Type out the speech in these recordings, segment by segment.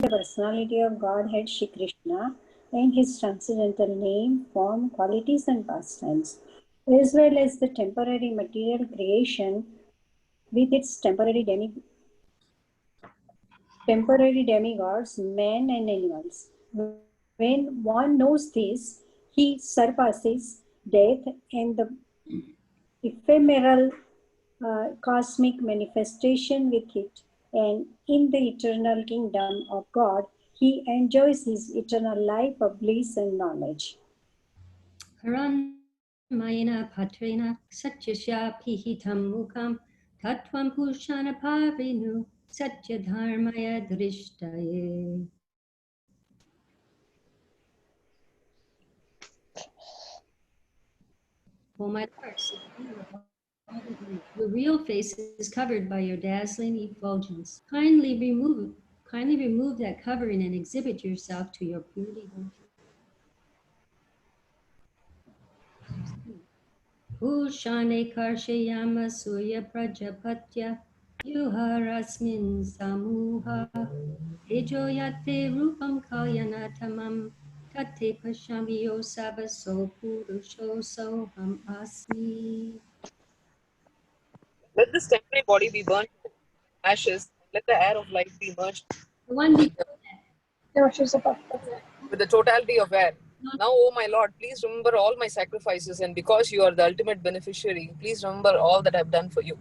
the personality of Godhead Shri Krishna and his transcendental name, form, qualities, and pastimes, as well as the temporary material creation with its temporary demigods, men and animals. When one knows this, he surpasses death and the ephemeral cosmic manifestation with it, and in the eternal kingdom of God, he enjoys his eternal life of bliss and knowledge. Mayana patrena satyasya pihitam mukam tatvam pushana parinu satya dharmaya drishtaye. O my Lord, your real face is covered by your dazzling effulgence. Kindly remove that covering and exhibit yourself to your pure devotion. Ushane karshayama surya prajapatya yuharasmin samuha tejoyate rupam kalyanatamam tate pashamyo sabaso purusho soham asmi. Let this temporary body be burnt to ashes. Let the air of life be merged The one with be the totality of air. Now, O my Lord, please remember all my sacrifices, and because you are the ultimate beneficiary, please remember all that I have done for you.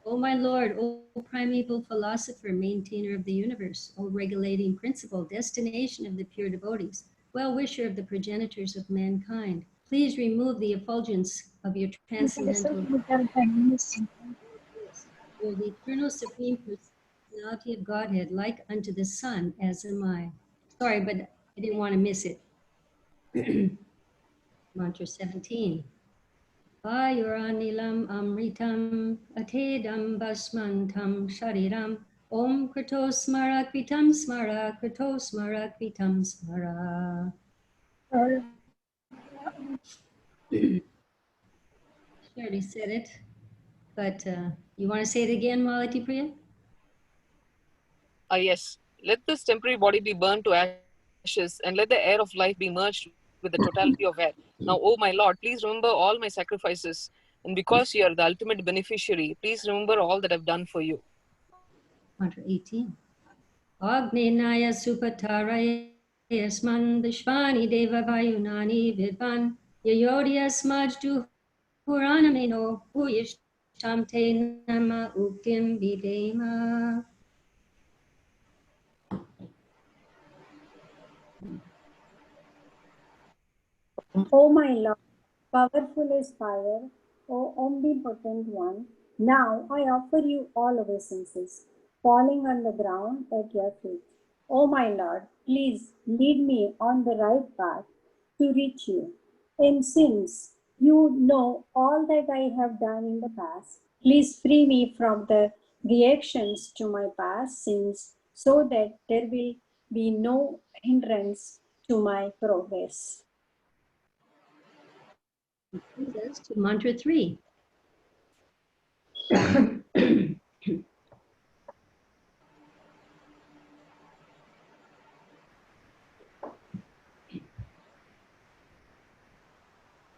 O my Lord, O primeval philosopher, maintainer of the universe, O regulating principle, destination of the pure devotees, well-wisher of the progenitors of mankind, please remove the effulgence of your transcendental or the eternal supreme personality of Godhead, like unto the sun, as am I. Sorry, but I didn't want to miss it. Mantra 17. Vayuranilam amritam atedam basmantam shariram om krito smara kritam smara krito smara kritam smara. She already said it, but you want to say it again, Malati Priya? Yes. Let this temporary body be burned to ashes, and let the air of life be merged with the totality of air. Now, O my Lord, please remember all my sacrifices, and because you are the ultimate beneficiary, please remember all that I've done for you. Mantra 18. Agnenaya supataraya yasman vishvani deva vayunani vidvan yayodya smajdu puranameno uyishtam te nama uktim videma. O my Lord, powerful as fire, O omnipotent one, now I offer you all obeisances, falling on the ground at your feet. O my Lord, please lead me on the right path to reach you. And since you know all that I have done in the past, please free me from the reactions to my past sins so that there will be no hindrance to my progress. Brings us to mantra 3. There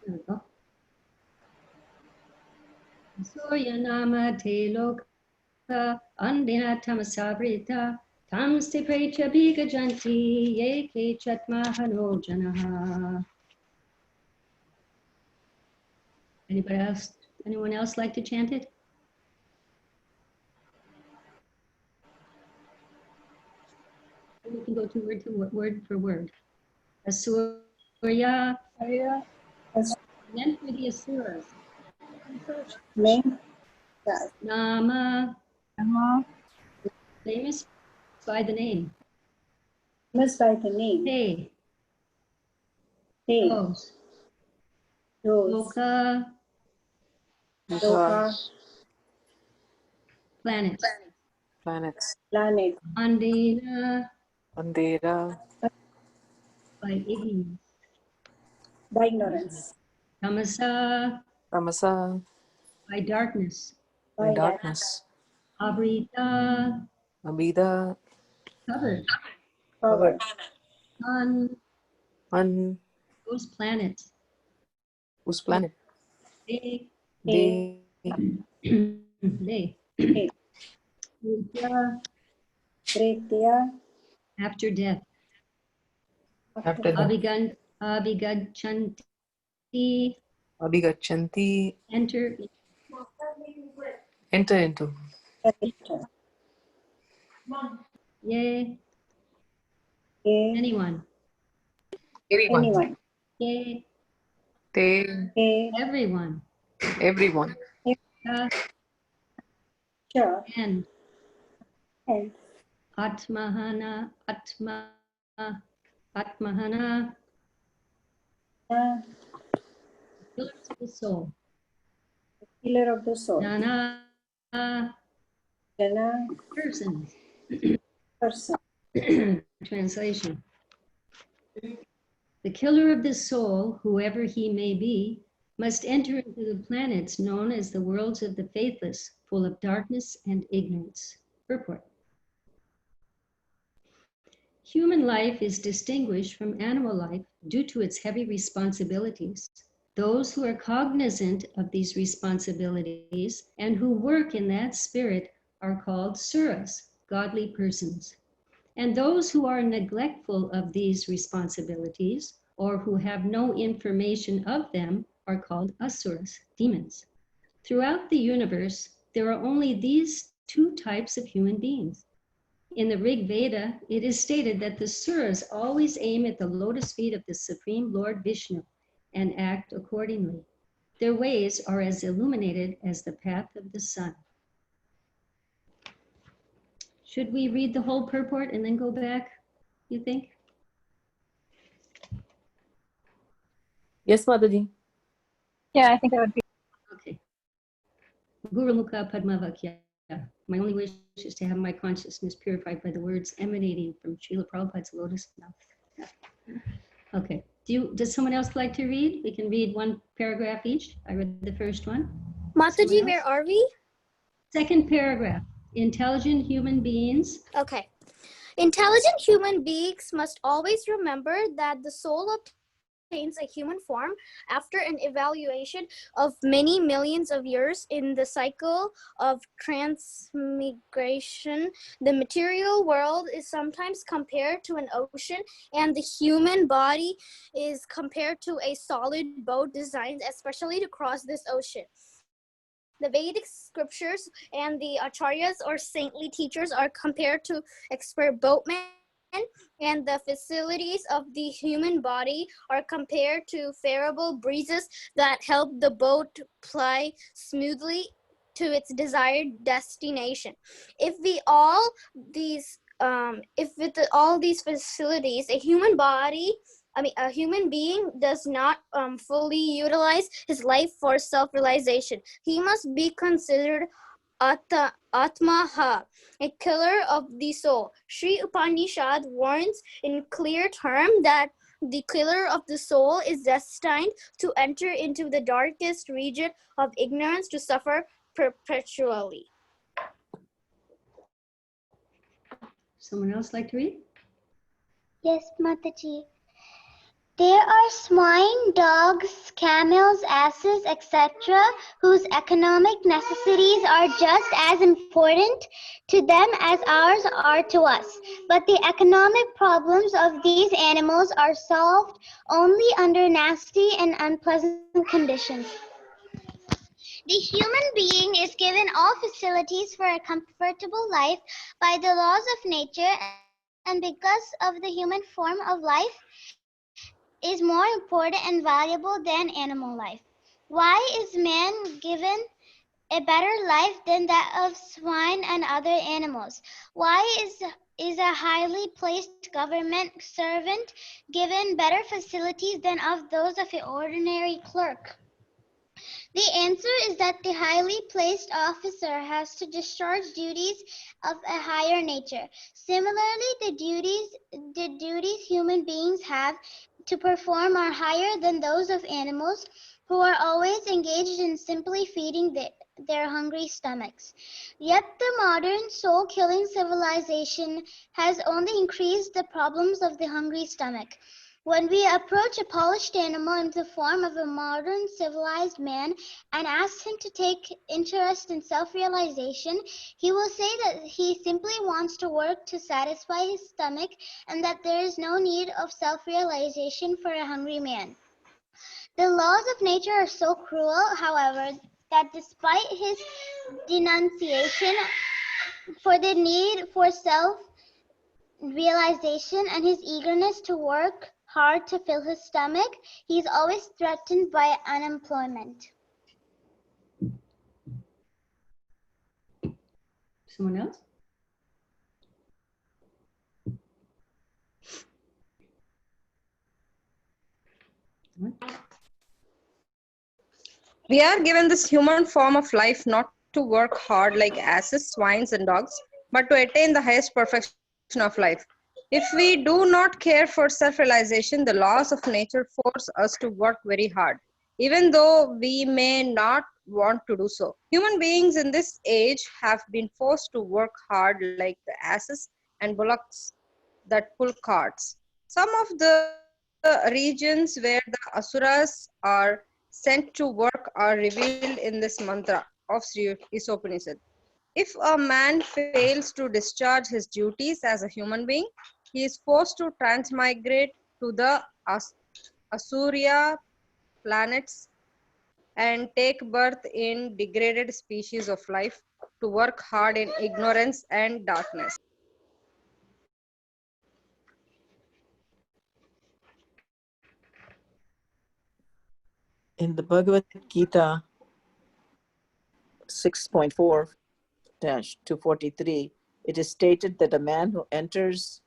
we go. Surya nama te loka andina tamasabrita tamste precha bhigajanti ye ke chatmahano janaha. Anyone else like to chant it? We can go word for word. Asurya, and then for the asuras. Name, Nama, famous by the name. famous by the name. Hey, Hey, rose. rose, Loka, loka, planet. Planets. planet, Andina, Andera. by ignorance. by ignorance, Tamasa, Tamasa. by darkness. By darkness. Abrita, Abhida. Covered Covered. on On those planets. whose planet? They, A. they, A. Tretya. after death. After that, Abhigachanti, Abhigachanti, enter, enter into. Enter. ye, A. anyone, Everyone. Anyone. ye, They, A. everyone, everyone. ka, Sure. and And atmahana, atmahana, pillars of the soul. Healer of the soul. Jana, Jana. persons. Person. Translation. The killer of the soul, whoever he may be, must enter into the planets known as the worlds of the faithless, full of darkness and ignorance. Purport. Human life is distinguished from animal life due to its heavy responsibilities. Those who are cognizant of these responsibilities and who work in that spirit are called suras, godly persons. And those who are neglectful of these responsibilities or who have no information of them are called asuras, demons. Throughout the universe, there are only these two types of human beings. In the Rig Veda, it is stated that the suras always aim at the lotus feet of the Supreme Lord Vishnu and act accordingly. Their ways are as illuminated as the path of the sun. Should we read the whole purport and then go back, you think? Yes, Mataji. Yeah, I think that would be. Okay. Guru Mukha Padmavakya. My only wish is to have my consciousness purified by the words emanating from Srila Prabhupada's lotus mouth. Okay. Does someone else like to read? We can read one paragraph each. I read the first one. Mataji, Someone where else? are we? Second paragraph. Intelligent human beings. Okay. Intelligent human beings must always remember that the soul obtains a human form after an evaluation of many millions of years in the cycle of transmigration. The material world is sometimes compared to an ocean, and the human body is compared to a solid boat designed especially to cross this ocean. The Vedic scriptures and the acharyas or saintly teachers are compared to expert boatmen, and the facilities of the human body are compared to favorable breezes that help the boat ply smoothly to its desired destination. If with all these facilities, a human being does not fully utilize his life for self-realization, he must be considered Atmaha, a killer of the soul. Sri Upanishad warns in clear terms that the killer of the soul is destined to enter into the darkest region of ignorance to suffer perpetually. Someone else like to read? Yes, Mataji. There are swine, dogs, camels, asses, etc., whose economic necessities are just as important to them as ours are to us. But the economic problems of these animals are solved only under nasty and unpleasant conditions. The human being is given all facilities for a comfortable life by the laws of nature, and because of the human form of life is more important and valuable than animal life. Why is man given a better life than that of swine and other animals? Why is a highly placed government servant given better facilities than of those of an ordinary clerk? The answer is that the highly placed officer has to discharge duties of a higher nature. Similarly, the duties human beings have to perform are higher than those of animals, who are always engaged in simply feeding their hungry stomachs. Yet the modern soul-killing civilization has only increased the problems of the hungry stomach. When we approach a polished animal in the form of a modern civilized man and ask him to take interest in self-realization, he will say that he simply wants to work to satisfy his stomach and that there is no need of self-realization for a hungry man. The laws of nature are so cruel, however, that despite his denunciation for the need for self-realization and his eagerness to work hard to fill his stomach, he is always threatened by unemployment. Someone else? We are given this human form of life not to work hard like asses, swines, and dogs, but to attain the highest perfection of life. If we do not care for self-realization, the laws of nature force us to work very hard, even though we may not want to do so. Human beings in this age have been forced to work hard like the asses and bullocks that pull carts. Some of the regions where the asuras are sent to work are revealed in this mantra of Sri Isopnisad. If a man fails to discharge his duties as a human being, he is forced to transmigrate to the Asuriya planets and take birth in degraded species of life to work hard in ignorance and darkness. In the Bhagavad Gita 6.4-243, it is stated that a man who enters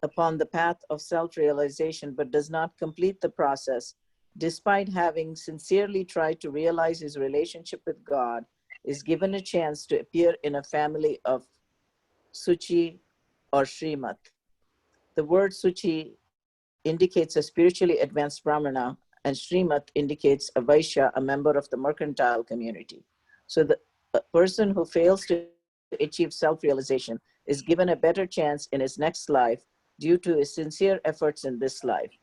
upon the path of self-realization but does not complete the process, despite having sincerely tried to realize his relationship with God, is given a chance to appear in a family of Suchi or Srimat. The word Suchi indicates a spiritually advanced Brahmana, and Srimat indicates a Vaishya, a member of the mercantile community. So the person who fails to achieve self-realization is given a better chance in his next life due to his sincere efforts in this life.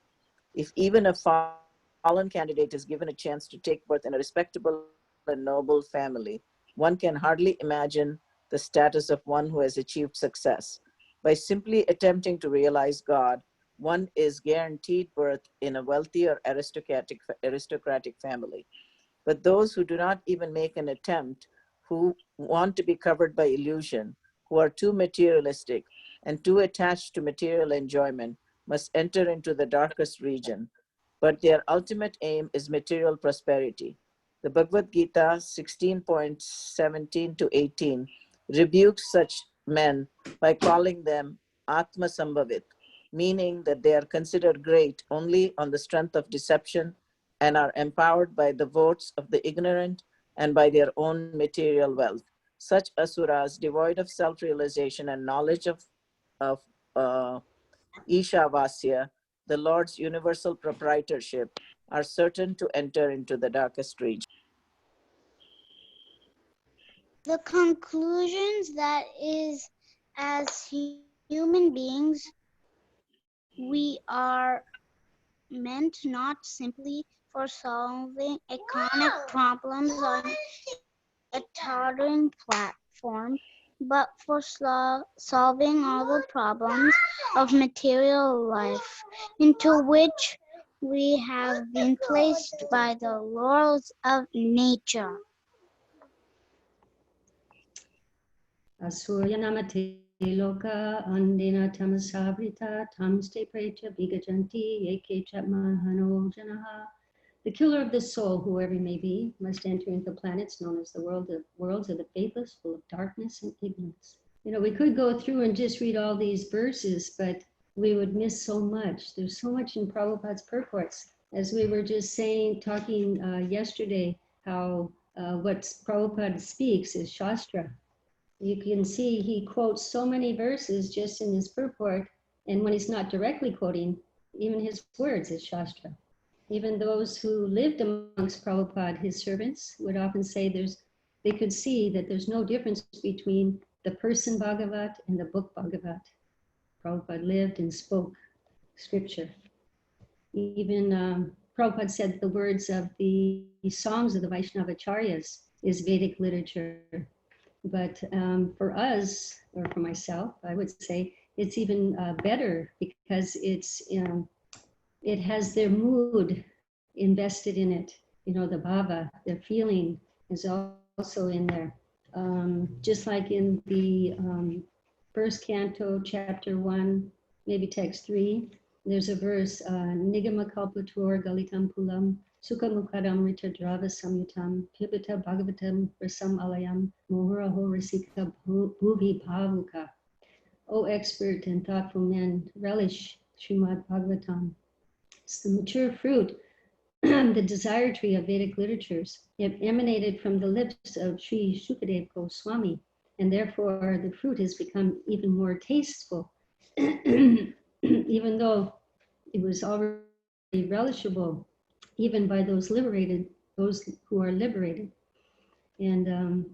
If even a fallen candidate is given a chance to take birth in a respectable and noble family, one can hardly imagine the status of one who has achieved success. By simply attempting to realize God, one is guaranteed birth in a wealthy or aristocratic family. But those who do not even make an attempt, who want to be covered by illusion, who are too materialistic and too attached to material enjoyment, must enter into the darkest region. But their ultimate aim is material prosperity. The Bhagavad Gita 16.17-18 rebukes such men by calling them Atma Sambhavit, meaning that they are considered great only on the strength of deception and are empowered by the votes of the ignorant and by their own material wealth. Such asuras, devoid of self-realization and knowledge of Ishavasya, the Lord's universal proprietorship, are certain to enter into the darkest region. The conclusions that is, as human beings, we are meant not simply for solving economic problems on a tottering platform, but for solving all the problems of material life into which we have been placed by the laws of nature. Asurya namate loka andina tamasavrita tamste precha bigajanti eke mahano janaha. The killer of the soul, whoever he may be, must enter into planets known as the worlds of the faithless, full of darkness and ignorance. You know, we could go through and just read all these verses, but we would miss so much. There's so much in Prabhupada's purports. As we were just talking yesterday, how what Prabhupada speaks is Shastra. You can see he quotes so many verses just in his purport, and when he's not directly quoting, even his words is Shastra. Even those who lived amongst Prabhupada, his servants, would often say there's they could see that there's no difference between the person Bhagavat and the book Bhagavat. Prabhupada lived and spoke scripture. Even Prabhupada said the words of the songs of the Vaishnavacharyas is Vedic literature. But for us, or for myself, I would say it's even better because it has their mood invested in it. You know, the bhava, their feeling is also in there. Just like in the first canto, chapter 1, maybe text 3, there's a verse, Nigama kalpatur galitam pulam, sukha mukadam rita drava samyutam, pibita bhagavatam rasam alayam, mohuraho rasika bhuvi bhavuka. O expert and thoughtful men, relish Srimad Bhagavatam. It's the mature fruit, the desire tree of Vedic literatures. It emanated from the lips of Sri Shukadev Goswami, and therefore the fruit has become even more tasteful, even though it was already relishable, even by those liberated, those who are liberated. And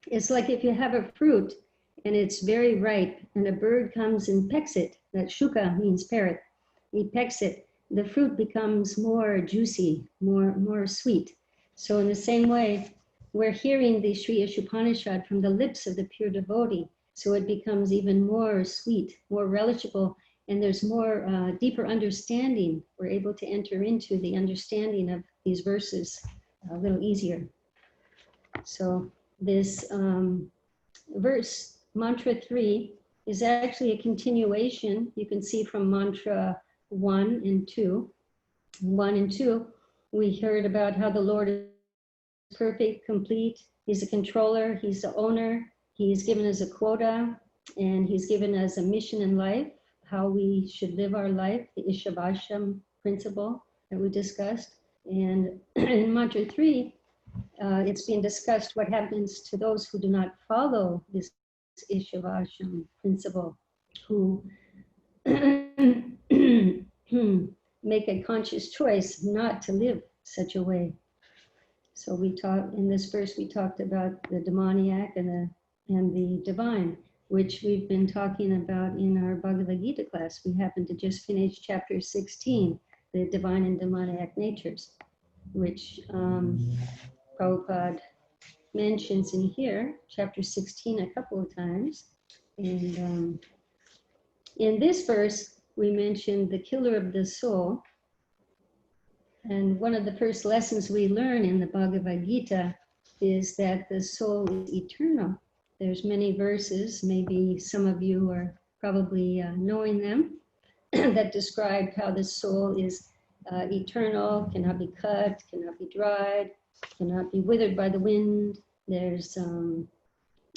it's like if you have a fruit and it's very ripe and a bird comes and pecks it, that shuka means parrot, he pecks it, the fruit becomes more juicy, more sweet. So in the same way, we're hearing the Sri Ishopanishad from the lips of the pure devotee, so it becomes even more sweet, more relishable, and there's more deeper understanding. We're able to enter into the understanding of these verses a little easier. So this verse, mantra 3, is actually a continuation. You can see from mantra 1 and 2. 1 and 2, we heard about how the Lord is perfect, complete. He's a controller, he's the owner. He's given us a quota, and he's given us a mission in life, how we should live our life, the Ishavasham principle that we discussed. And in mantra 3, it's being discussed what happens to those who do not follow this Ishavasham principle, who make a conscious choice not to live such a way. So we talked in this verse, we talked about the demoniac and the divine, which we've been talking about in our Bhagavad Gita class. We happened to just finish chapter 16, the divine and demoniac natures, which Prabhupada mentions in here, chapter 16, a couple of times. And in this verse, we mentioned the killer of the soul. And one of the first lessons we learn in the Bhagavad Gita is that the soul is eternal. There's many verses, maybe some of you are probably knowing them, that describe how the soul is eternal, cannot be cut, cannot be dried, cannot be withered by the wind. There's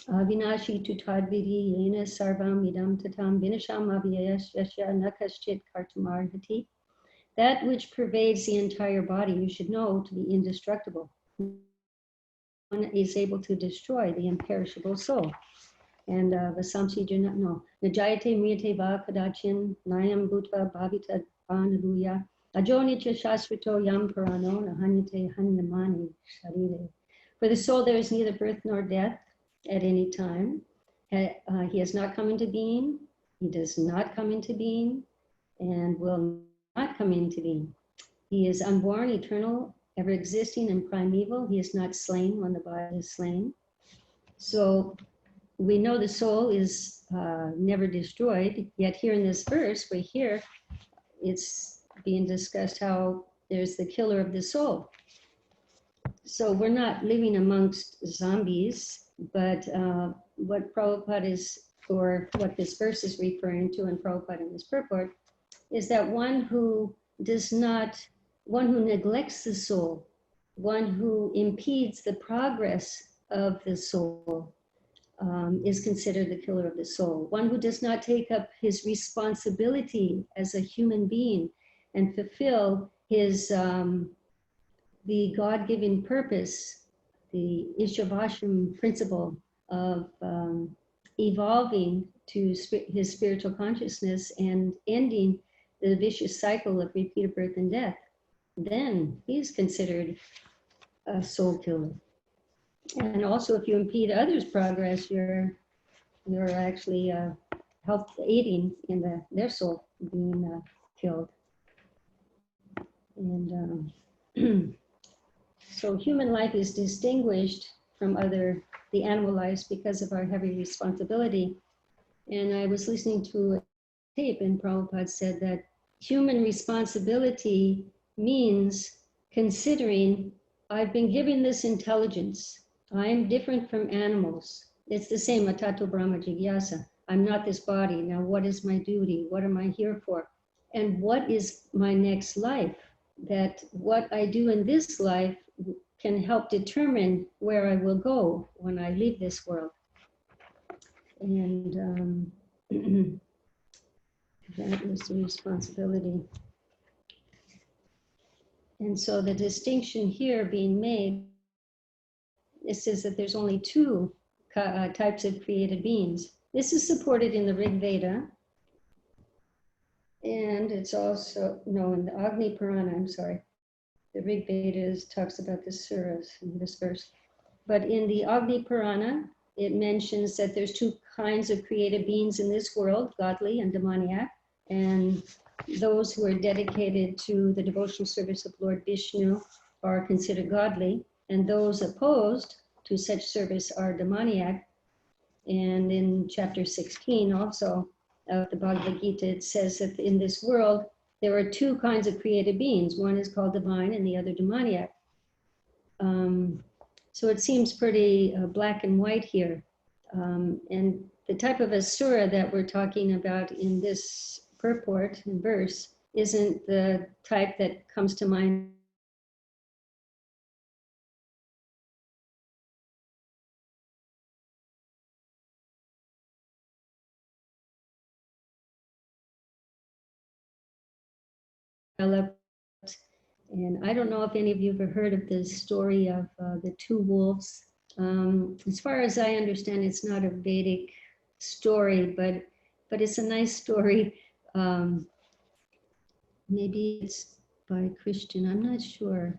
Avinashi tutadvidi yena sarvam idam tatam vinasham avyayash yasya nakaschit kartumarhati. That which pervades the entire body, you should know to be indestructible. One is able to destroy the imperishable soul. And Vasamsi do not know. Najayate mriyate va kadachin nayam bhutva bhavita bhanaluya ajonicha shasrito yam parano nahanyate hanyamani sharire. For the soul there is neither birth nor death at any time. He has not come into being. He does not come into being and will not come into being. He is unborn, eternal, ever existing, and primeval. He is not slain when the body is slain. So we know the soul is never destroyed, yet here in this verse, we hear it's being discussed how there's the killer of the soul. So we're not living amongst zombies, but what Prabhupada is, or what this verse is referring to, and Prabhupada in this purport, is that one who neglects the soul, one who impedes the progress of the soul, is considered the killer of the soul. One who does not take up his responsibility as a human being and fulfill his the God-given purpose, the Ishavasham principle of evolving to his spiritual consciousness and ending the vicious cycle of repeated birth and death, then he's considered a soul killer. And also, if you impede others' progress, you're actually aiding in their soul being killed. And so human life is distinguished from the animal lives because of our heavy responsibility. And I was listening to a tape, and Prabhupada said that human responsibility means considering, I've been given this intelligence. I'm different from animals. It's the same, Atato Brahma Jigyasa. I'm not this body. Now, what is my duty? What am I here for? And what is my next life? That what I do in this life can help determine where I will go when I leave this world. And that is the responsibility. And so the distinction here being made, it says that there's only two types of created beings. This is supported in the Rig Veda. And it's also, no, in the Agni Purana, I'm sorry. The Rig Veda talks about the suras in this verse. But in the Agni Purana, it mentions that there's two kinds of created beings in this world, godly and demoniac. And those who are dedicated to the devotional service of Lord Vishnu are considered godly, and those opposed to such service are demoniac. And in chapter 16 also of the Bhagavad Gita, it says that in this world, there are two kinds of created beings. One is called divine and the other demoniac. So it seems pretty black and white here. And the type of asura that we're talking about in this purport and verse isn't the type that comes to mind. And I don't know if any of you have ever heard of the story of the two wolves. As far as I understand, it's not a Vedic story, but it's a nice story. Maybe it's by Christian, I'm not sure.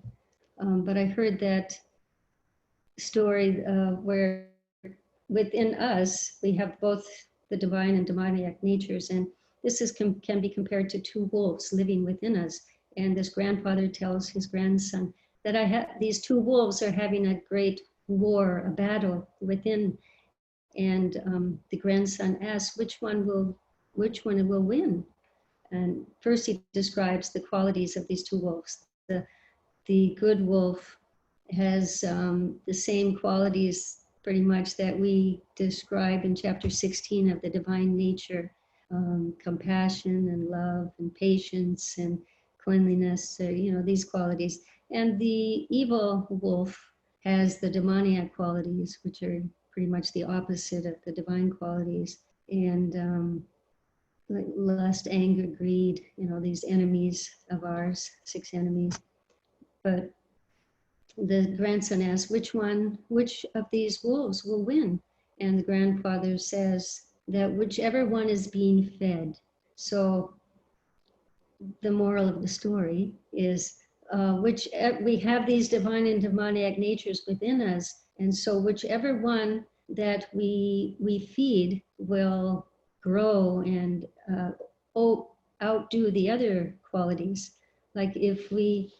But I heard that story where within us, we have both the divine and demoniac natures. And this can be compared to two wolves living within us. And this grandfather tells his grandson that these two wolves are having a great war, a battle within. And the grandson asks, which one will win? And first he describes the qualities of these two wolves. The good wolf has the same qualities pretty much that we describe in chapter 16 of the divine nature, compassion and love and patience and cleanliness, these qualities. And the evil wolf has the demoniac qualities, which are pretty much the opposite of the divine qualities. And like lust, anger, greed, these enemies of ours, 6 enemies. But the grandson asks, which of these wolves will win? And the grandfather says that whichever one is being fed. So the moral of the story is we have these divine and demoniac natures within us. And so whichever one that we feed will grow and outdo the other qualities. Like if we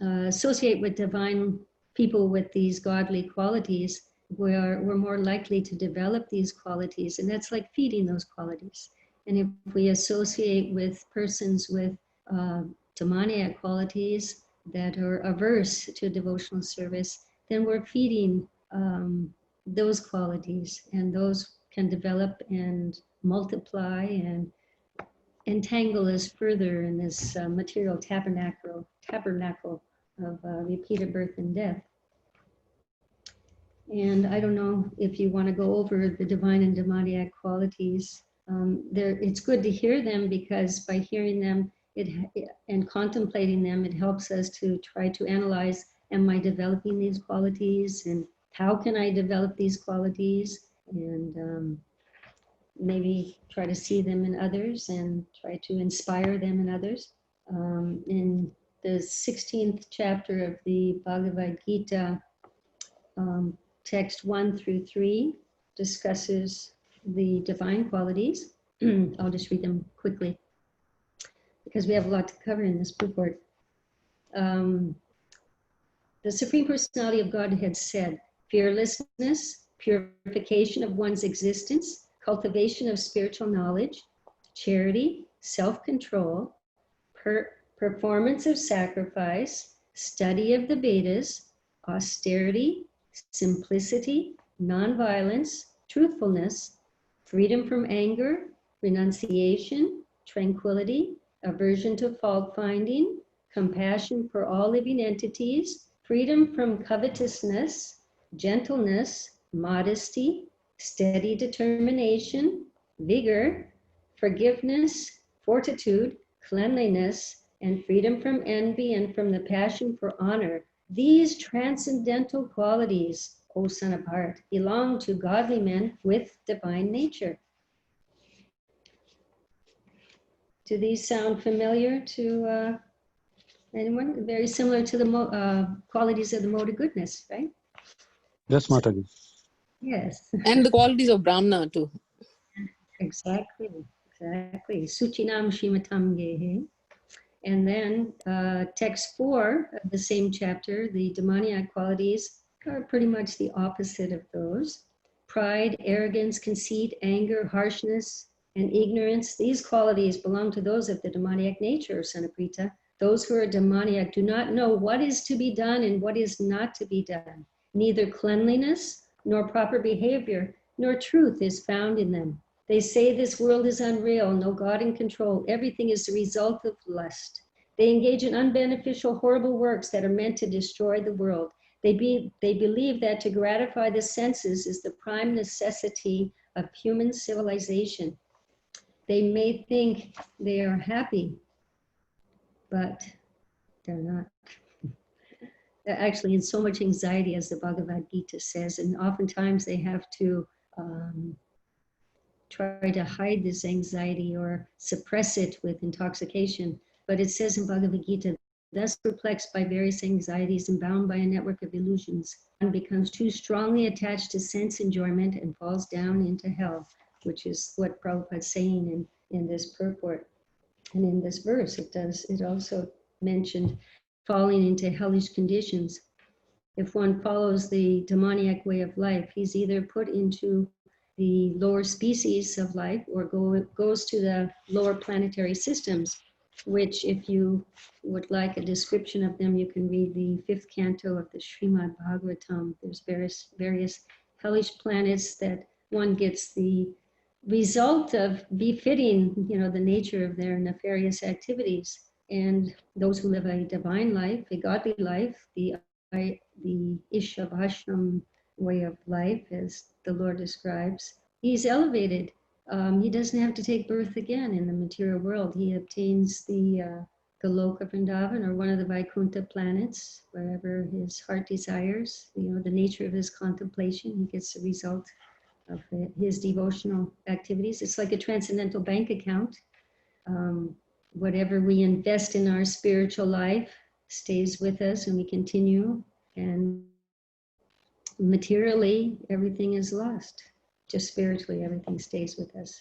associate with divine people with these godly qualities, we're more likely to develop these qualities, and that's like feeding those qualities. And if we associate with persons with demoniac qualities that are averse to devotional service, then we're feeding those qualities, and those can develop and multiply and entangle us further in this material tabernacle of repeated birth and death. And I don't know if you want to go over the divine and demoniac qualities. It's good to hear them, because by hearing them and contemplating them, it helps us to try to analyze, am I developing these qualities, and how can I develop these qualities? And maybe try to see them in others and try to inspire them in others. In the 16th chapter of the Bhagavad Gita, text 1 through 3 discusses the divine qualities. I'll just read them quickly because we have a lot to cover in this purport. The Supreme Personality of Godhead said, fearlessness, purification of one's existence, cultivation of spiritual knowledge, charity, self-control, performance of sacrifice, study of the Vedas, austerity, simplicity, nonviolence, truthfulness, freedom from anger, renunciation, tranquility, aversion to fault finding, compassion for all living entities, freedom from covetousness, gentleness, modesty, steady determination, vigor, forgiveness, fortitude, cleanliness, and freedom from envy and from the passion for honor. These transcendental qualities, O son of heart, belong to godly men with divine nature. Do these sound familiar to anyone? Very similar to the qualities of the mode of goodness, right? Yes, Mataji. Yes. And the qualities of Brahmana too. Exactly. Suchinam Shimatam Gehe. And then text 4 of the same chapter, the demoniac qualities are pretty much the opposite of those. Pride, arrogance, conceit, anger, harshness, and ignorance. These qualities belong to those of the demoniac nature, Sanaprita. Those who are demoniac do not know what is to be done and what is not to be done. Neither cleanliness, nor proper behavior, nor truth is found in them. They say this world is unreal, no God in control. Everything is the result of lust. They engage in unbeneficial, horrible works that are meant to destroy the world. They believe that to gratify the senses is the prime necessity of human civilization. They may think they are happy, but they're not. They're actually in so much anxiety, as the Bhagavad Gita says, and oftentimes they have to try to hide this anxiety or suppress it with intoxication. But it says in Bhagavad Gita, thus perplexed by various anxieties and bound by a network of illusions, one becomes too strongly attached to sense enjoyment and falls down into hell, which is what Prabhupada's saying in this purport. And in this verse, it also mentioned falling into hellish conditions. If one follows the demoniac way of life, he's either put into the lower species of life or goes to the lower planetary systems, which if you would like a description of them, you can read the 5th canto of the Srimad Bhagavatam. There's various hellish planets that one gets the result of befitting, the nature of their nefarious activities. And those who live a divine life, a godly life, the Isopnisad way of life, as the Lord describes, he's elevated. He doesn't have to take birth again in the material world. He obtains the Loka Vrindavan, or one of the Vaikuntha planets, wherever his heart desires. The nature of his contemplation, he gets the result of his devotional activities. It's like a transcendental bank account. Whatever we invest in our spiritual life stays with us, and we continue. And materially, everything is lost. Just spiritually, everything stays with us.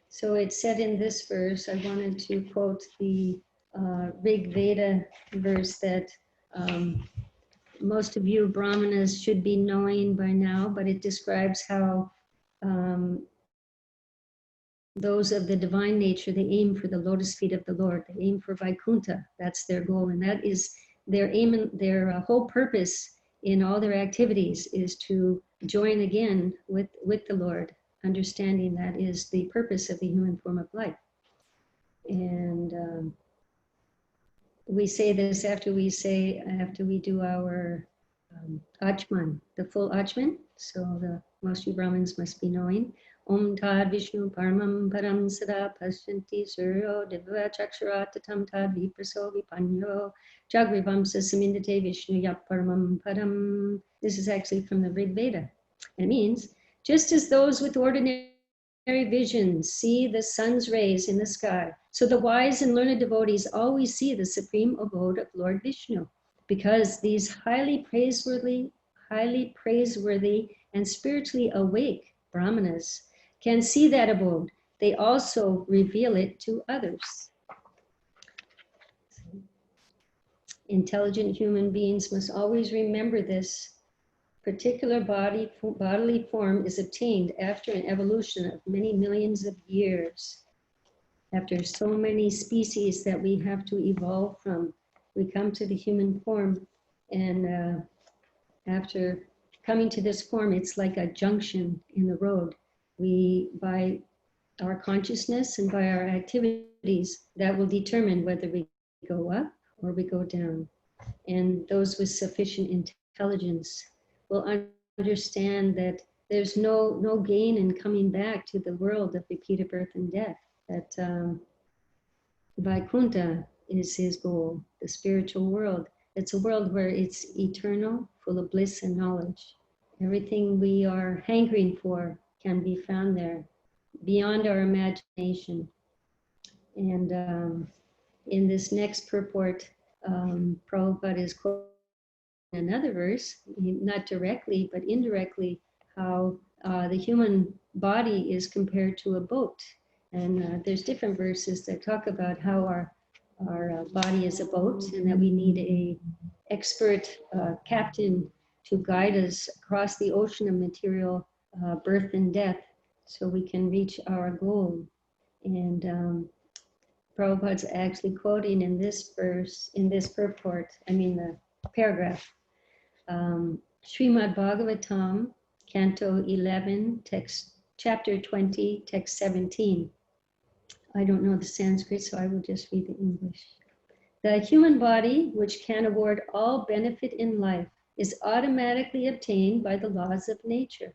So it said in this verse, I wanted to quote the Rig Veda verse that most of you Brahmanas should be knowing by now, but it describes how those of the divine nature, they aim for the lotus feet of the Lord. They aim for Vaikuntha. That's their goal. And that is their aim, and their whole purpose in all their activities is to join again with the Lord, understanding that is the purpose of the human form of life. And we say this after we do our Achman, the full Achman. So most of you Brahmins must be knowing. Om Tad Vishnu Paramam Param Sada Pasyanti Suryo Divya Chakshuratatam Tad Vipraso Vipanyo Jagrivamsa Samindate Vishnu Yap Paramam Param. This is actually from the Rig Veda. It means, just as those with ordinary visions see the sun's rays in the sky, so the wise and learned devotees always see the supreme abode of Lord Vishnu, because these highly highly praiseworthy and spiritually awake brahmanas can see that abode. They also reveal it to others. Intelligent human beings must always remember this. Particular bodily form is obtained after an evolution of many millions of years. After so many species that we have to evolve from, we come to the human form, and after coming to this form, it's like a junction in the road. We, by our consciousness and by our activities, that will determine whether we go up or we go down. And those with sufficient intelligence will understand that there's no gain in coming back to the world of repeated birth and death, that Vaikuntha is his goal, the spiritual world. It's a world where it's eternal, full of bliss and knowledge. Everything we are hankering for can be found there, beyond our imagination. And in this next purport, Prabhupada is quoting another verse, not directly, but indirectly, how the human body is compared to a boat. And there's different verses that talk about how our body is a boat, and that we need a expert captain to guide us across the ocean of material birth and death, so we can reach our goal. And Prabhupada's actually quoting in this verse, in this purport, the paragraph, Srimad Bhagavatam, Canto 11, text, chapter 20, text 17. I don't know the Sanskrit, so I will just read the English. The human body, which can award all benefit in life, is automatically obtained by the laws of nature.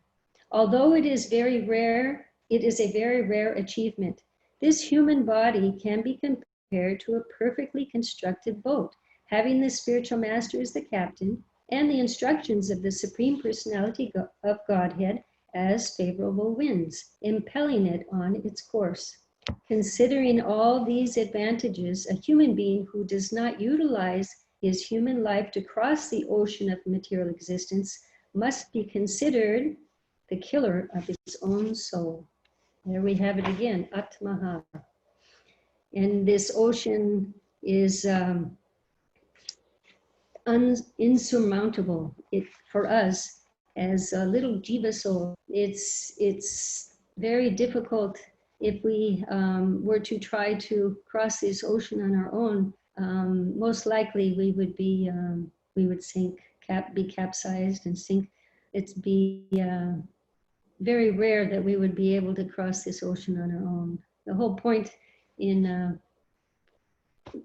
Although it is very rare, it is a very rare achievement. This human body can be compared to a perfectly constructed boat, having the spiritual master as the captain and the instructions of the Supreme Personality of Godhead as favorable winds, impelling it on its course. Considering all these advantages, a human being who does not utilize his human life to cross the ocean of material existence must be considered the killer of his own soul. There we have it again, Atmaha. And this ocean is insurmountable for us as a little Jiva soul. It's very difficult if we were to try to cross this ocean on our own. Most likely we would sink, be capsized and sink. It'd be very rare that we would be able to cross this ocean on our own. The whole point in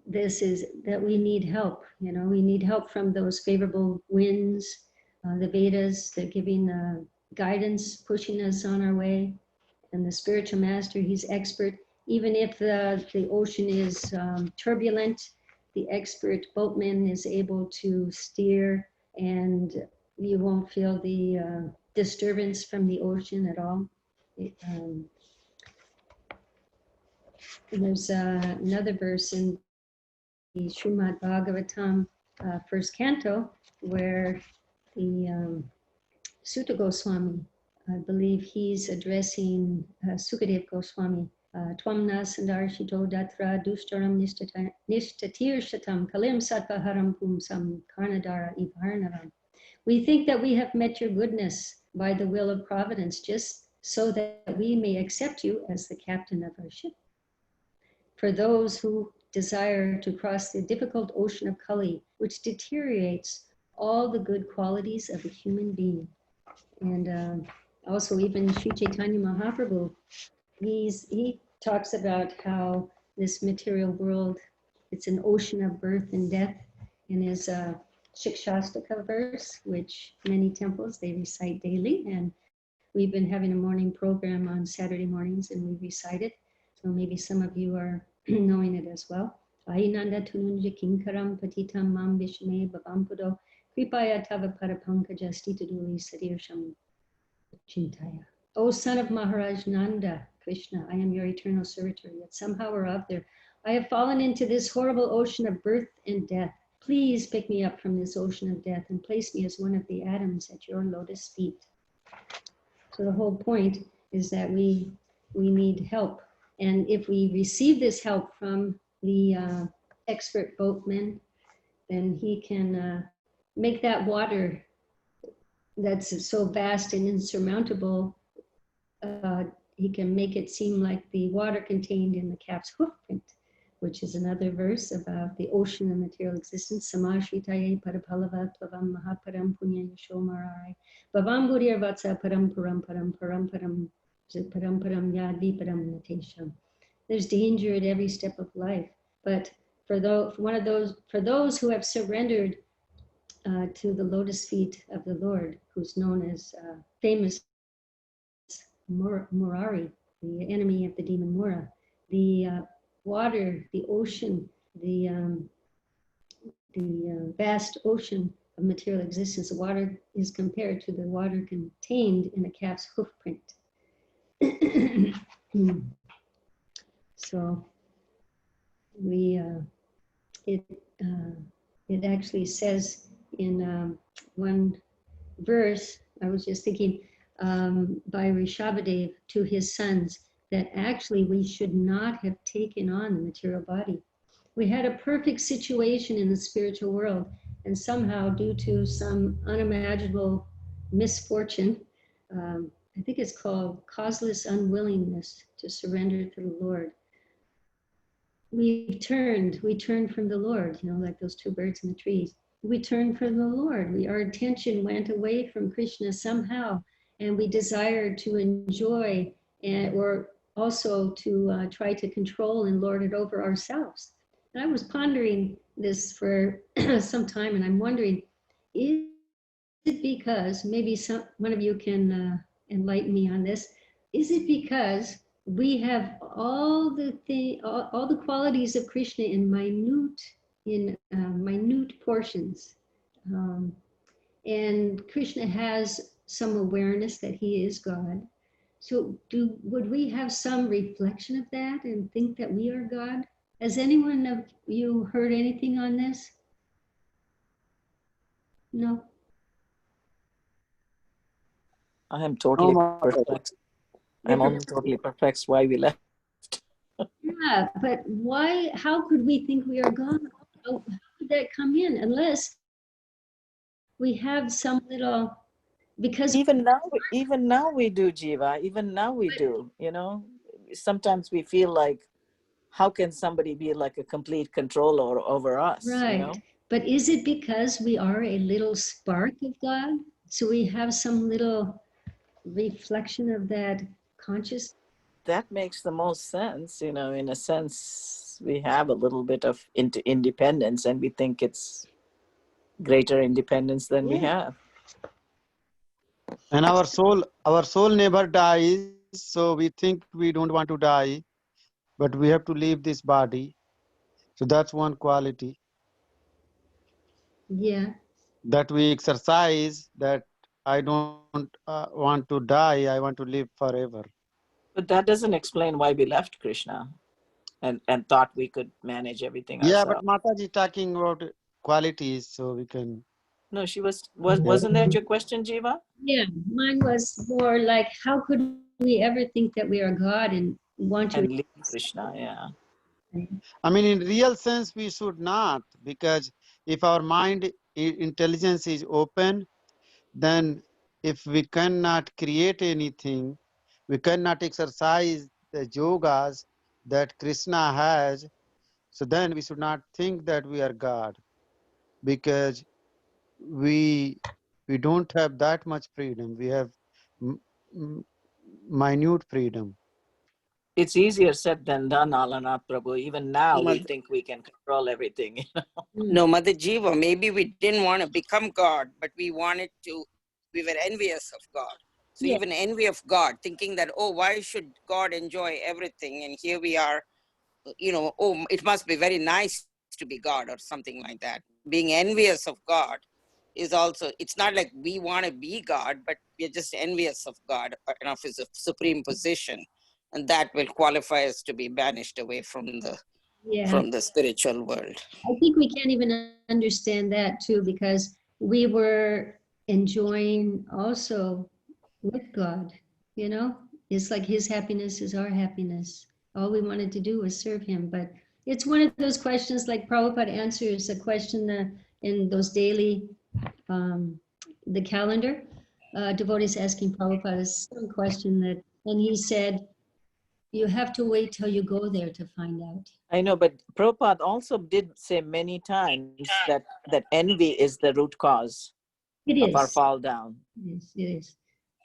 this is that we need help. We need help from those favorable winds, the Vedas, they're giving guidance, pushing us on our way. And the spiritual master, he's expert. Even if the ocean is turbulent, the expert boatman is able to steer, and you won't feel the disturbance from the ocean at all. There's another verse in the Srimad Bhagavatam, first canto, where the Sutta Goswami, I believe he's addressing Sukadev Goswami. Twamna sandarshito datra dushtaram nishtatir shatam kalim satvaharam pumsam karnadara ivarnavam. We think that we have met your goodness by the will of providence, just so that we may accept you as the captain of our ship. For those who desire to cross the difficult ocean of Kali, which deteriorates all the good qualities of a human being. And also even Sri Chaitanya Mahaprabhu, he talks about how this material world, it's an ocean of birth and death, in his Shikshastaka verse, which many temples, they recite daily. And we've been having a morning program on Saturday mornings, and we recite it. So maybe some of you are knowing it as well. Ainanda tununja kinkaram patitam mam vishme bhavampudo kripaya tava parapankaja stitaduli sadirsham chintaya. O son of Maharaj Nanda, Krishna, I am your eternal servitor, yet somehow or other I have fallen into this horrible ocean of birth and death. Please pick me up from this ocean of death and place me as one of the atoms at your lotus feet. So the whole point is that we need help. And if we receive this help from the expert boatman, then he can make that water that's so vast and insurmountable, he can make it seem like the water contained in the calf's hoof print, which is another verse about the ocean of material existence. Samashvitaye parapalava tvavam mahaparam punya yashomarai bhavam burir vatsa param param param param param param param yadi param natesham. There's danger at every step of life, but for those who have surrendered to the lotus feet of the Lord, who's known as famous Murari, the enemy of the demon Mura, the water, the ocean, the vast ocean of material existence. The water is compared to the water contained in a calf's hoof print. So it actually says in one verse, I was just thinking, by Rishabhadev to his sons, that actually we should not have taken on the material body. We had a perfect situation in the spiritual world, and somehow, due to some unimaginable misfortune, I think it's called causeless unwillingness to surrender to the Lord, we turned from the Lord, like those two birds in the trees. We turned from the Lord. Our attention went away from Krishna somehow, and we desired to enjoy or also to try to control and lord it over ourselves. And I was pondering this for some time, and I'm wondering, is it because, maybe one of you can enlighten me on this, is it because we have all the qualities of Krishna in minute portions, and Krishna has some awareness that he is God. So would we have some reflection of that and think that we are God? Has anyone of you heard anything on this? No. I am totally perplexed. I'm You're only totally perplexed why we left. Yeah, but why? How could we think we are God? How could that come in unless we have some little? Because even now we do, Jiva. Even now we do. Sometimes we feel like, how can somebody be like a complete controller over us? right. But is it because we are a little spark of God? So we have some little reflection of that consciousness? That makes the most sense. In a sense, we have a little bit of independence, and we think it's greater independence than we have. And our soul never dies, so we think we don't want to die, but we have to leave this body. So that's one quality. Yeah. That we exercise, that I don't want to die, I want to live forever. But that doesn't explain why we left Krishna and thought we could manage everything Yeah, ourselves. but Mataji talking about qualities, so we can. No, wasn't that your question, Jiva? Yeah, mine was more like, how could we ever think that we are God and want to leave Krishna? Yeah. I mean, in real sense, we should not, because if our mind intelligence is open, then if we cannot create anything, we cannot exercise the yogas that Krishna has, so then we should not think that we are God, because we don't have that much freedom. We have minute freedom. It's easier said than done, Alana Prabhu. Even now, we think we can control everything. No, Mother Jiva, maybe we didn't want to become God, but we wanted to, we were envious of God. So even envy of God, thinking that, oh, why should God enjoy everything? And here we are, oh, it must be very nice to be God or something like that. Being envious of God is also, it's not like we want to be God, but we're just envious of God and of his supreme position. And that will qualify us to be banished away from the Yeah. from the spiritual world. I think we can't even understand that too, because we were enjoying also with God, you know? It's like his happiness is our happiness. All we wanted to do was serve him. But it's one of those questions, like Prabhupada answers a question in those daily, the calendar. Devotees asking Prabhupada some question that, and he said, you have to wait till you go there to find out. I know, but Prabhupada also did say many times that envy is the root cause It of our is. fall down. It is.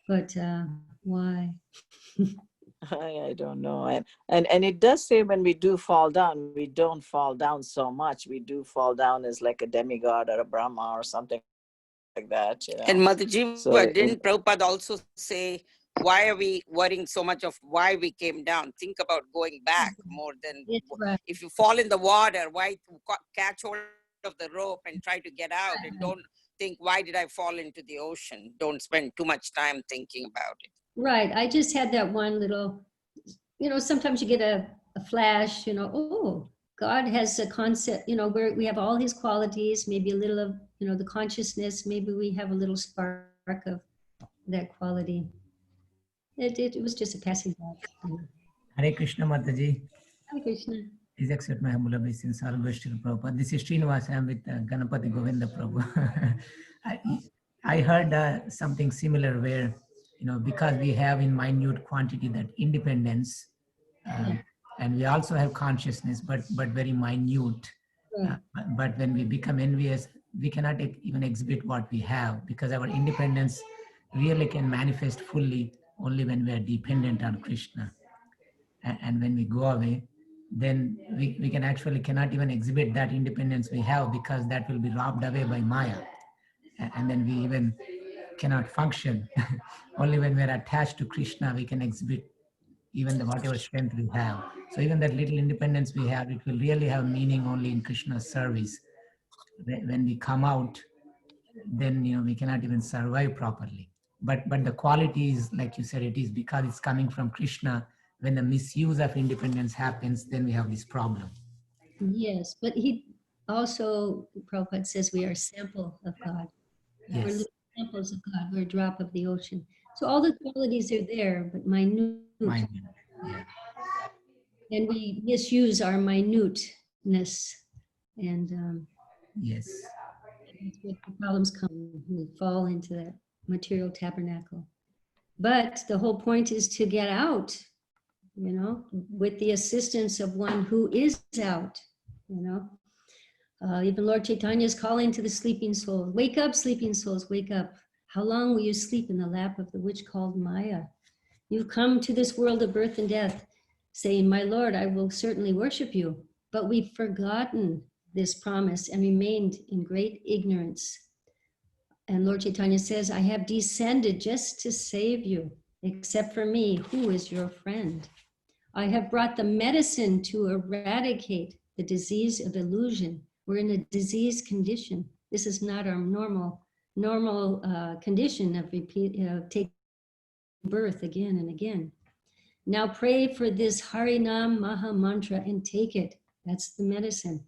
But why? I don't know. And it does say when we do fall down, we don't fall down so much. We do fall down as like a demigod or a Brahma or something like that, you know. And Mataji, So didn't Prabhupada also say, why are we worrying so much of why we came down? Think about going back more than Right. if you fall in the water, why catch hold of the rope and try to get out, and don't think, why did I fall into the ocean? Don't spend too much time thinking about it. Right. I just had that one little, you know, sometimes you get a flash, you know, oh, God has a concept, you know, where we have all his qualities, maybe a little of, you know, the consciousness, maybe we have a little spark of that quality. It was just a passing thought. Hare Krishna Mataji. Hare Krishna. Please accept my humble obeisance. All glories to Prabhupada. This is Srinivas. I am with Ganapati Govinda Prabhu. I heard something similar where, you know, because we have in minute quantity that independence, and we also have consciousness, but very minute. But when we become envious, we cannot even exhibit what we have, because our independence really can manifest fully only when we are dependent on Krishna. And when we go away, then we can actually cannot even exhibit that independence we have, because that will be robbed away by Maya. And then we even cannot function. Only when we are attached to Krishna, we can exhibit even the whatever strength we have. So even that little independence we have, it will really have meaning only in Krishna's service. When we come out, then, you know, we cannot even survive properly. But the quality is, like you said, it is because it's coming from Krishna. When the misuse of independence happens, then we have this problem. Yes, but he also, Prabhupada says, we are a sample of God. Yes. We're little samples of God. We're a drop of the ocean. So all the qualities are there, but minute. Yeah. And we misuse our minuteness. And yes, that's where the problems come. We fall into that material tabernacle. But the whole point is to get out, you know, with the assistance of one who is out, you know. Even Lord Chaitanya is calling to the sleeping souls. Wake up, sleeping souls, wake up. How long will you sleep in the lap of the witch called Maya? You've come to this world of birth and death, saying, my Lord, I will certainly worship you. But we've forgotten this promise and remained in great ignorance. And Lord Chaitanya says, I have descended just to save you. Except for me, who is your friend? I have brought the medicine to eradicate the disease of illusion. We're in a disease condition. This is not our normal condition of taking birth again and again. Now pray for this Harinam Maha Mantra and take it. That's the medicine.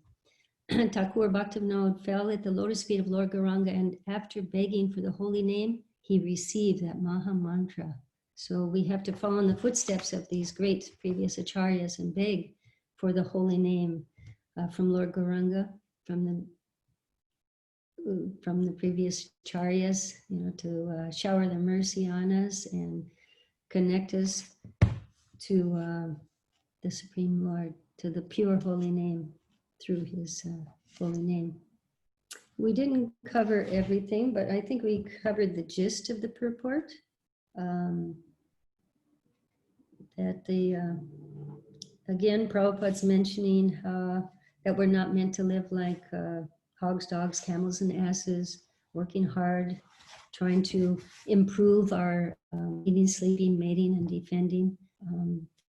Thakur Bhaktivinoda fell at the lotus feet of Lord Gauranga, and after begging for the holy name, he received that Maha Mantra. So we have to follow in the footsteps of these great previous acharyas and beg for the holy name from Lord Gauranga, from the previous acharyas, you know, to shower their mercy on us and connect us to the Supreme Lord, to the pure holy name through his holy name. We didn't cover everything, but I think we covered the gist of the purport. That again, Prabhupada's mentioning that we're not meant to live like hogs, dogs, camels, and asses, working hard, trying to improve our eating, sleeping, mating, and defending.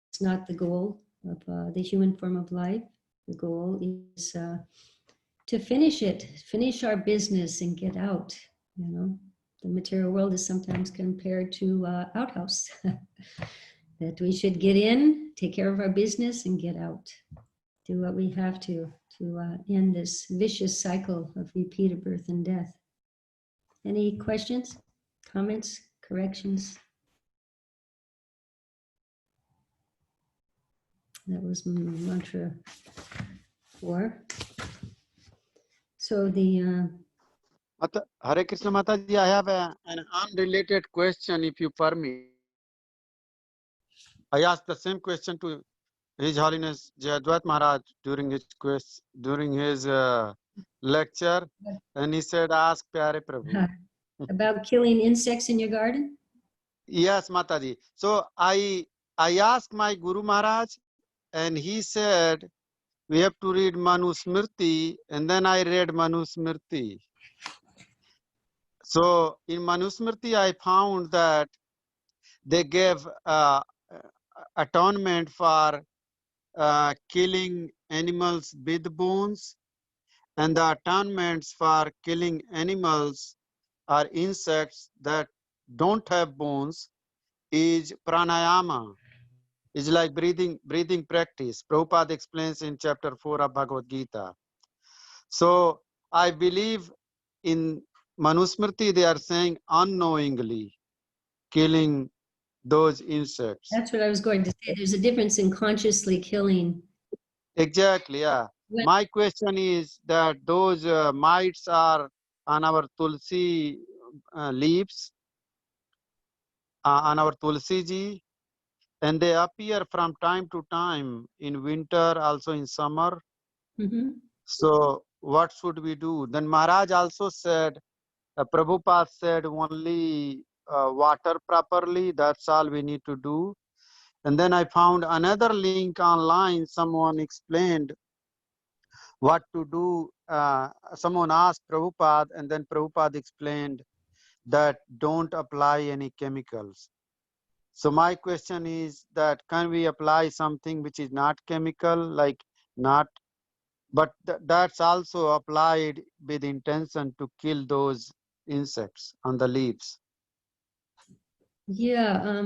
It's not the goal of the human form of life. The goal is to finish our business and get out, you know. The material world is sometimes compared to outhouse. That we should get in, take care of our business, and get out. do what we have to end this vicious cycle of repeated birth and death. Any questions, comments, corrections? That was mantra 4. So the Hare Krishna Mataji, I have an unrelated question, if you permit. I asked the same question to His Holiness Jayadvat Maharaj during his lecture, and he said, "Ask Pyare Prabhu." about killing insects in your garden? Yes, Mataji. So I asked my Guru Maharaj, and he said we have to read Manusmriti, and then I read Manusmriti. So in Manusmriti, I found that they gave atonement for killing animals with bones, and the atonements for killing animals or insects that don't have bones is pranayama. It's like breathing practice. Prabhupada explains in chapter 4 of Bhagavad Gita. So I believe in Manusmriti they are saying unknowingly killing those insects. That's what I was going to say. There's a difference in consciously killing. Exactly, yeah. My question is that those mites are on our tulsi leaves, on our tulsi ji, and they appear from time to time in winter, also in summer. So what should we do? Then Maharaj also said, Prabhupada said only water properly, that's all we need to do. And then I found another link online, someone explained what to do. Someone asked Prabhupada, and then Prabhupada explained that don't apply any chemicals. So my question is that can we apply something which is not chemical, like not, but that's also applied with intention to kill those insects on the leaves. Yeah,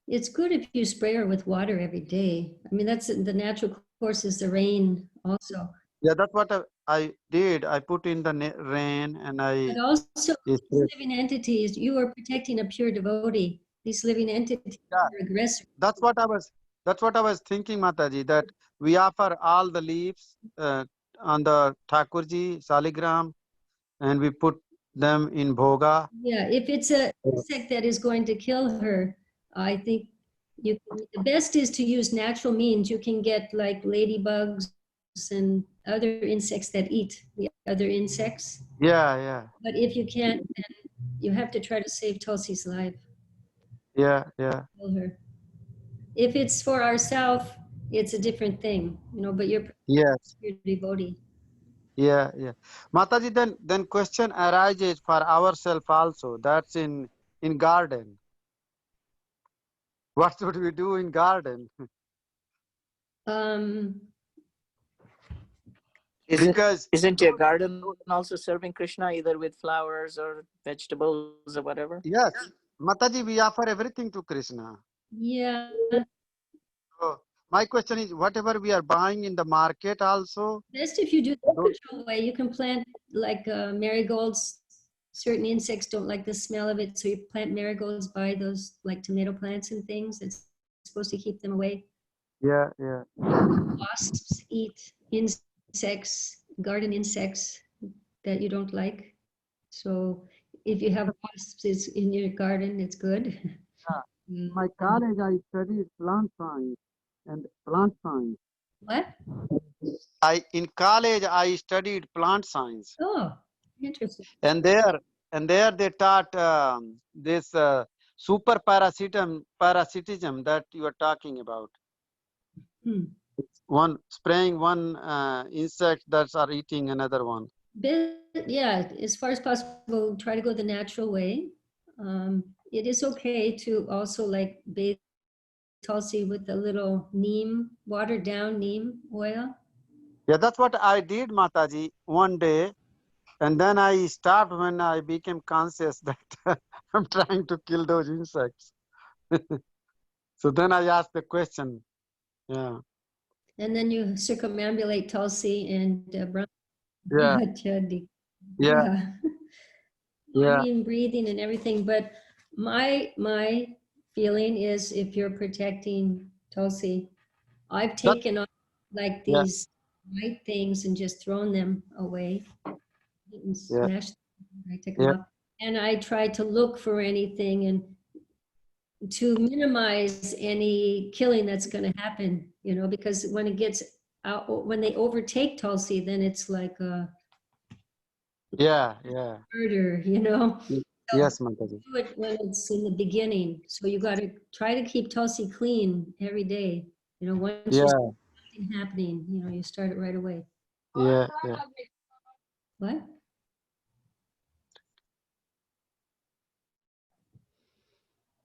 it's good if you spray her with water every day. I mean, that's the natural course is the rain also. Yeah, that's what I did. I put in the rain and I. But also, these living entities, you are protecting a pure devotee. These living entities are aggressors. That's what I was thinking, Mataji, that we offer all the leaves on the Thakurji Saligram and we put them in bhoga. Yeah, if it's a insect that is going to kill her, I think the best is to use natural means. You can get like ladybugs and other insects that eat the other insects. Yeah, yeah. But if you can't, then you have to try to save Tulsi's life. Yeah, yeah. Kill her. If it's for ourselves, it's a different thing, but you're Yes. your devotee. Yeah, yeah. Mataji, then question arises for ourselves also. That's in garden. What should we do in garden? Isn't your garden also serving Krishna either with flowers or vegetables or whatever? Yes, Mataji, we offer everything to Krishna. Yeah. So my question is, whatever we are buying in the market also. Best if you do the control way. You can plant like marigolds. Certain insects don't like the smell of it, so you plant marigolds by those like tomato plants and things. It's supposed to keep them away. Yeah, yeah. Wasps eat insects, garden insects that you don't like. So if you have wasps in your garden, it's good. Yeah. In my college, I studied plant science and plant science. What? In college, I studied plant science. Oh, interesting. And there they taught this super parasitism that you are talking about. One spraying one insect that's are eating another one. Yeah, as far as possible, try to go the natural way. It is okay to also like bathe Tulsi with a little neem, watered down neem oil. Yeah, that's what I did, Mataji, one day. And then I stopped when I became conscious that I'm trying to kill those insects. So then I asked the question. Yeah. And then you circumambulate Tulsi and Yeah, Brahmachari. yeah, I yeah. mean, breathing and everything. But my feeling is, if you're protecting Tulsi, I've That, taken on like yeah, these white things and just thrown them away and yeah, smashed them. I took them yeah, up, and I tried to look for anything and to minimize any killing that's going to happen, you know, because when it gets out, when they overtake Tulsi, then it's like a yeah, yeah. murder, you know. So Yes, Mataji. do it when it's in the beginning. So you got to try to keep Tulsi clean every day. You know, once you see Yeah, something happening, you know, you start it right away. yeah, yeah. What?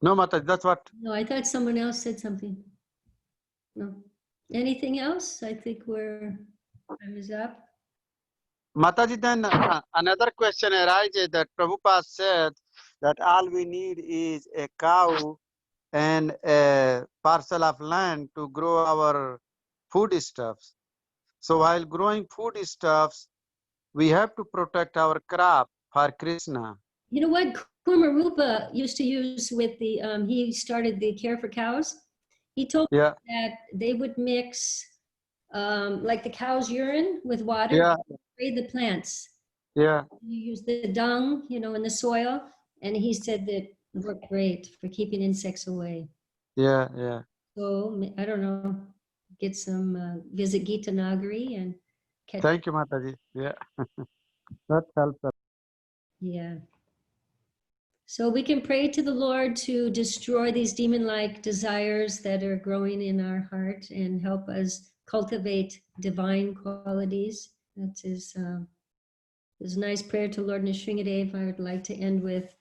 No, Mataji, that's what. No, I thought someone else said something. No. Anything else? I think time is up. Mataji, then another question arises that Prabhupada said that all we need is a cow and a parcel of land to grow our foodstuffs. So while growing foodstuffs, we have to protect our crop for Krishna. You know what Kurmarupa used to use with the, he started the Care for Cows. He told me Yeah, that they would mix like the cow's urine with water yeah, to spray the plants. yeah, You use the dung, you know, in the soil. And he said that it worked great for keeping insects away. yeah, yeah. So I don't know, get some, visit Gita Nagari and catch. Thank you, Mataji. Yeah, that helps. Yeah. So we can pray to the Lord to destroy these demon-like desires that are growing in our heart and help us cultivate divine qualities. That's his nice prayer to Lord Nrsingadev. I would like to end with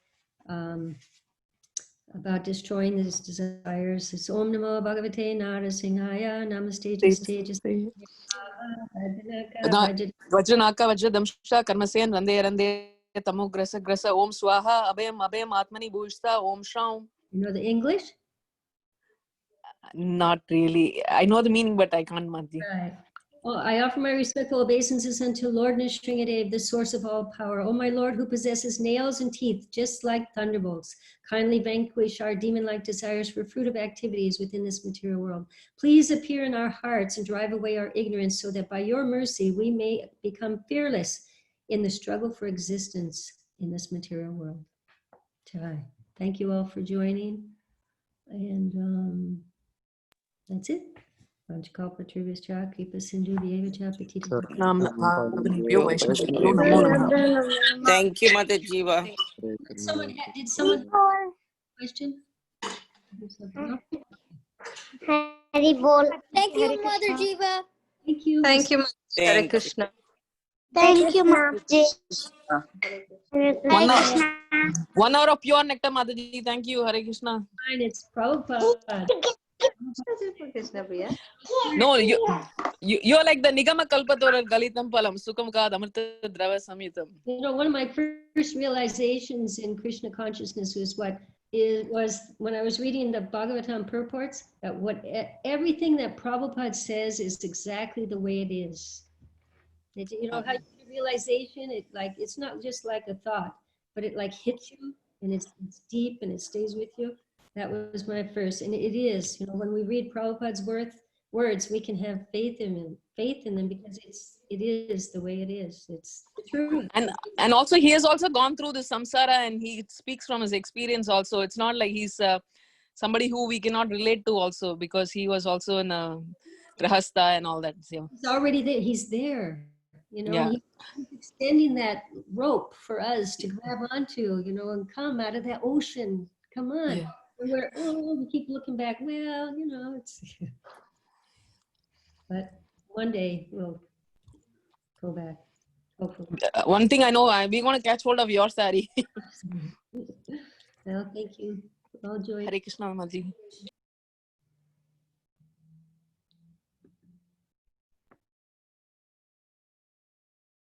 about destroying these desires. It's Om Namo Bhagavate Narasimhaya Namaste Jaste Vajranaka Vajradamsha Karmasen Rande Rande Tamo Grasa Grasa Om Swaha Abhayam Abhayam Atmani Bhushta Om Shraum. You know the English? Not really. I know the meaning, but I can't, Mataji. Right. Well, I offer my respectful obeisances unto Lord Nrsingadev, the source of all power. O my Lord, who possesses nails and teeth just like thunderbolts, kindly vanquish our demon-like desires for fruitive activities within this material world. Please appear in our hearts and drive away our ignorance so that by your mercy we may become fearless in the struggle for existence in this material world. Jai. Thank you all for joining. And that's it. Thank Thank you, Mother Jiva. Did someone question? Hari Bol. Thank you, Mother Jiva. Thank you. Thank you, Hare Thank you. Krishna. Thank you, Mataji. Hare 1 hour, Krishna. 1 hour of pure nectar, Mataji. Thank you, Hare Krishna. Fine, it's Prabhupada. Krishna Priya. No, you're like the Nigama Kalpatora Galitam Palam Sukam Kad Amrita Drava Samitam. You know, one of my first realizations in Krishna consciousness was was when I was reading the Bhagavatam purports, that everything that Prabhupada says is exactly the way it is. You know, how you get a realization, it's not just like a thought, but it like hits you and it's deep and it stays with you. That was my first, and it is, you know, when we read Prabhupada's words, we can have faith in them because it is the way it is. It's the truth. And also he has also gone through the samsara and he speaks from his experience also. It's not like he's somebody who we cannot relate to also, because he was also in a grahastha and all that. So. He's already there. He's there, you know, Yeah. and he's extending that rope for us to grab onto, you know, and come out of that ocean. Come on. Yeah. And we keep looking back. Well, you know, it's, but one day we'll go back. Hopefully. One thing I know, we're going to catch hold of your sari. Well, thank you. All joy. Hare Krishna, Mataji.